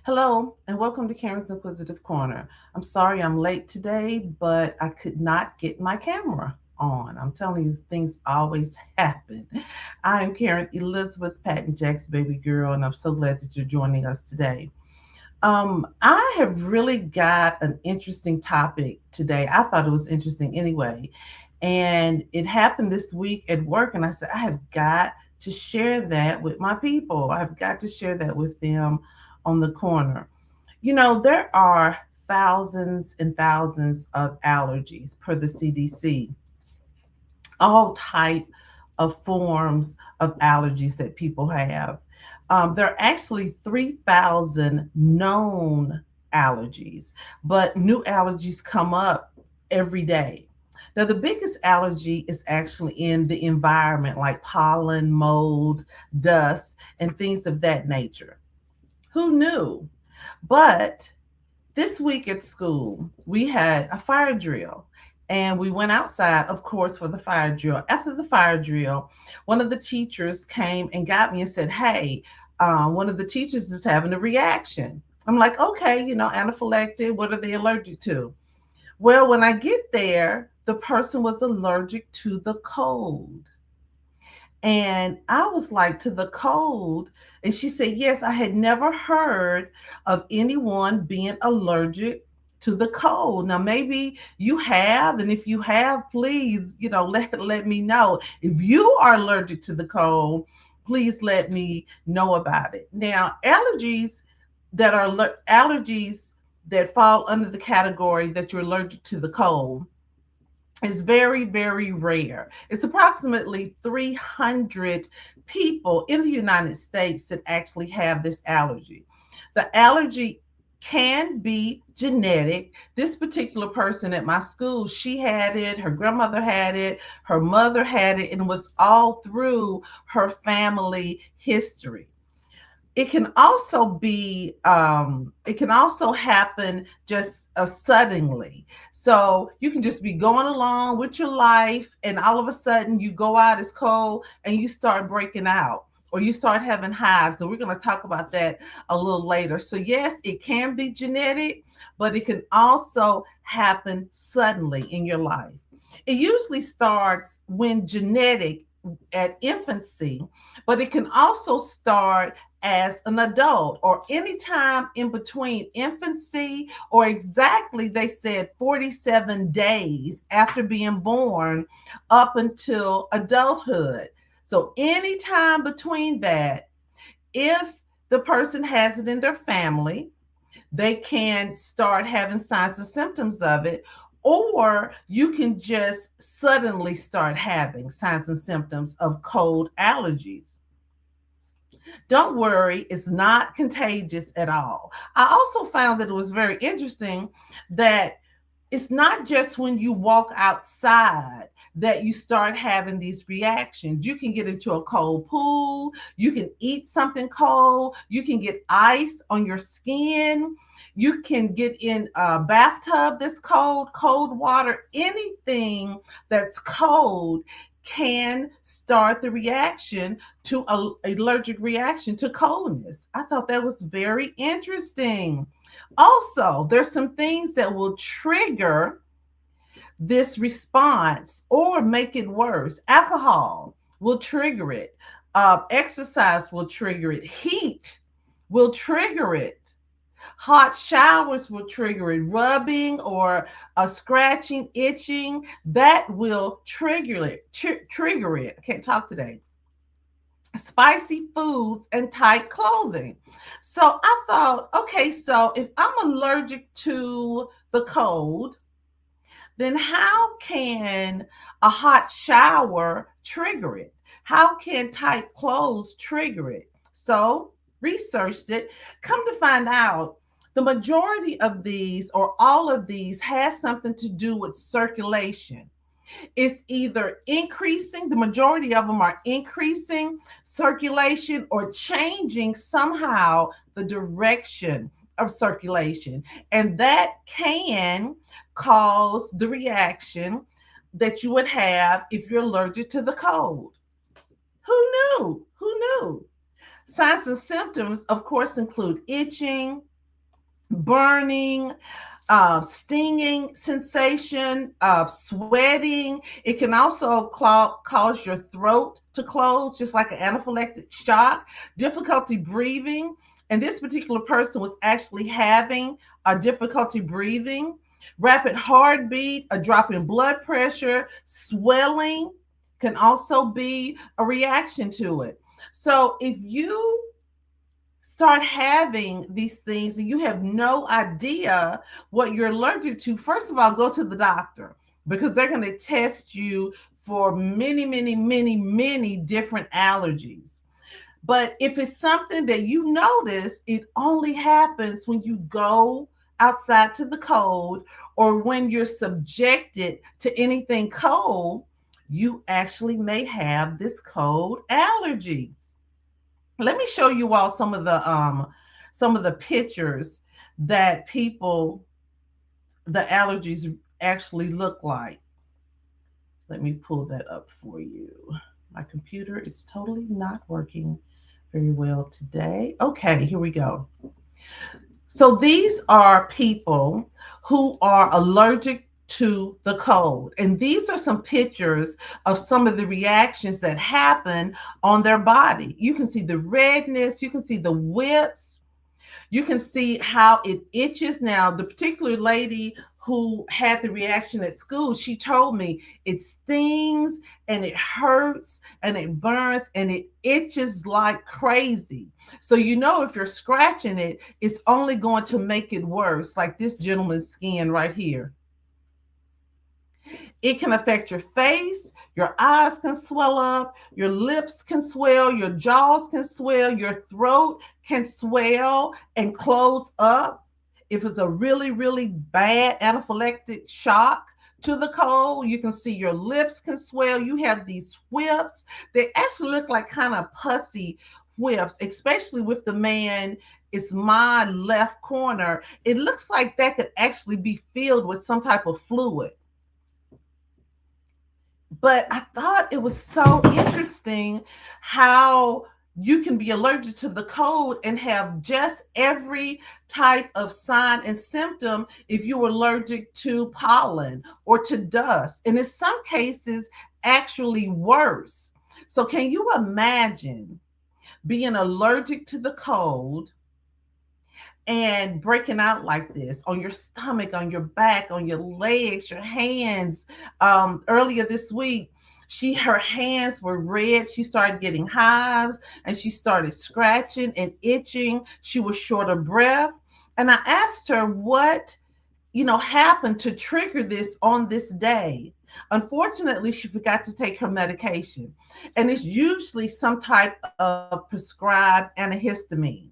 Hello, and welcome to Karen's Inquisitive Corner. I'm sorry I'm late today, but I could not get my camera on. I'm telling you, things always happen. I am Karen Elizabeth Patton Jack's baby girl, and I'm so glad that you're joining us today. I have really got an interesting topic today. I thought it was interesting anyway, and it happened this week at work, and I said, I have got to share that with my people. I've got to share that with them on the corner. There are thousands and thousands of allergies per the CDC, all type of forms of allergies that people have. There are actually 3,000 known allergies, but new allergies come up every day. Now, the biggest allergy is actually in the environment, like pollen, mold, dust, and things of that nature. Who knew? But this week at school, we had a fire drill. And we went outside, of course, for the fire drill. After the fire drill, one of the teachers came and got me and said, Hey, one of the teachers is having a reaction. I'm like, okay, anaphylactic, what are they allergic to? Well, when I get there, the person was allergic to the cold. And I was like, to the cold. And she said, yes, I had never heard of anyone being allergic to the cold. Now, maybe you have. And if you have, please, let me know. If you are allergic to the cold, please let me know about it. Now, allergies that fall under the category that you're allergic to the cold is very, very rare. It's approximately 300 people in the United States that actually have this allergy. The allergy can be genetic. This particular person at my school, she had it, her grandmother had it, her mother had it, and it was all through her family history. It can also happen just suddenly. So you can just be going along with your life, and all of a sudden you go out, it's cold, and you start breaking out, or you start having hives. So we're going to talk about that a little later. So yes, it can be genetic, but it can also happen suddenly in your life. It usually starts when genetic at infancy, but it can also start as an adult or anytime in between infancy, or exactly, they said, 47 days after being born up until adulthood. So anytime between that, if the person has it in their family, they can start having signs and symptoms of it, or you can just suddenly start having signs and symptoms of cold allergies. Don't worry, it's not contagious at all. I also found that it was very interesting that it's not just when you walk outside that you start having these reactions. You can get into a cold pool, you can eat something cold, you can get ice on your skin, you can get in a bathtub that's cold, cold water, anything that's cold can start the reaction to allergic reaction to coldness. I thought that was very interesting. Also, there's some things that will trigger this response or make it worse. Alcohol will trigger it. Exercise will trigger it. Heat will trigger it. Hot showers will trigger it. Rubbing or scratching, itching, that will trigger it. Trigger it. I can't talk today. Spicy foods and tight clothing. So I thought, okay, so if I'm allergic to the cold, then how can a hot shower trigger it? How can tight clothes trigger it? So researched it. Come to find out, the majority of these or all of these has something to do with circulation. It's either increasing, the majority of them are increasing circulation or changing somehow the direction of circulation. And that can cause the reaction that you would have if you're allergic to the cold. Who knew? Who knew? Signs and symptoms, of course, include itching, burning, stinging sensation, sweating. It can also cause your throat to close, just like an anaphylactic shock, difficulty breathing. And this particular person was actually having a difficulty breathing, rapid heartbeat, a drop in blood pressure, swelling can also be a reaction to it. So if you start having these things and you have no idea what you're allergic to, first of all, go to the doctor because they're going to test you for many, many, many, many different allergies. But if it's something that you notice, it only happens when you go outside to the cold or when you're subjected to anything cold, you actually may have this cold allergy. Let me show you all some of the pictures that people the allergies actually look like. Let me pull that up for you. My computer is totally not working very well today. Okay, here we go. So these are people who are allergic to the cold. And these are some pictures of some of the reactions that happen on their body. You can see the redness, you can see the whips, you can see how it itches. Now, the particular lady who had the reaction at school, she told me it stings and it hurts and it burns and it itches like crazy. So, you know, if you're scratching it, it's only going to make it worse, like this gentleman's skin right here. It can affect your face, your eyes can swell up, your lips can swell, your jaws can swell, your throat can swell and close up. If it's a really, really bad anaphylactic shock to the cold, you can see your lips can swell. You have these whips. They actually look like kind of pussy whips, especially with the man. It's my left corner. It looks like that could actually be filled with some type of fluid. But I thought it was so interesting how you can be allergic to the cold and have just every type of sign and symptom if you're allergic to pollen or to dust. And in some cases, actually worse. So, can you imagine being allergic to the cold and breaking out like this on your stomach, on your back, on your legs, your hands? Earlier this week, her hands were red. She started getting hives and she started scratching and itching. She was short of breath. And I asked her what, happened to trigger this on this day. Unfortunately, she forgot to take her medication. And it's usually some type of prescribed antihistamine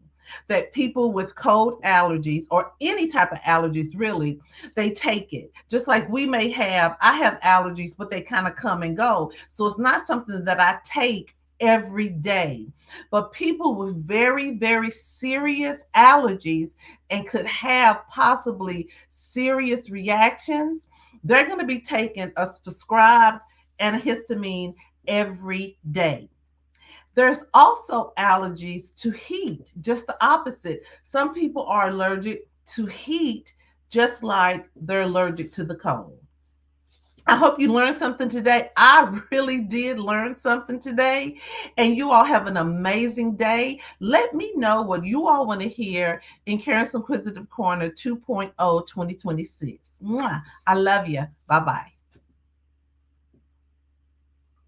that people with cold allergies or any type of allergies really, they take it. Just like I have allergies, but they kind of come and go. So it's not something that I take every day. But people with very, very serious allergies and could have possibly serious reactions, they're going to be taking a prescribed antihistamine every day. There's also allergies to heat, just the opposite. Some people are allergic to heat, just like they're allergic to the cold. I hope you learned something today. I really did learn something today. And you all have an amazing day. Let me know what you all want to hear in Karen's Inquisitive Corner 2.0 2026. Mwah. I love you. Bye-bye.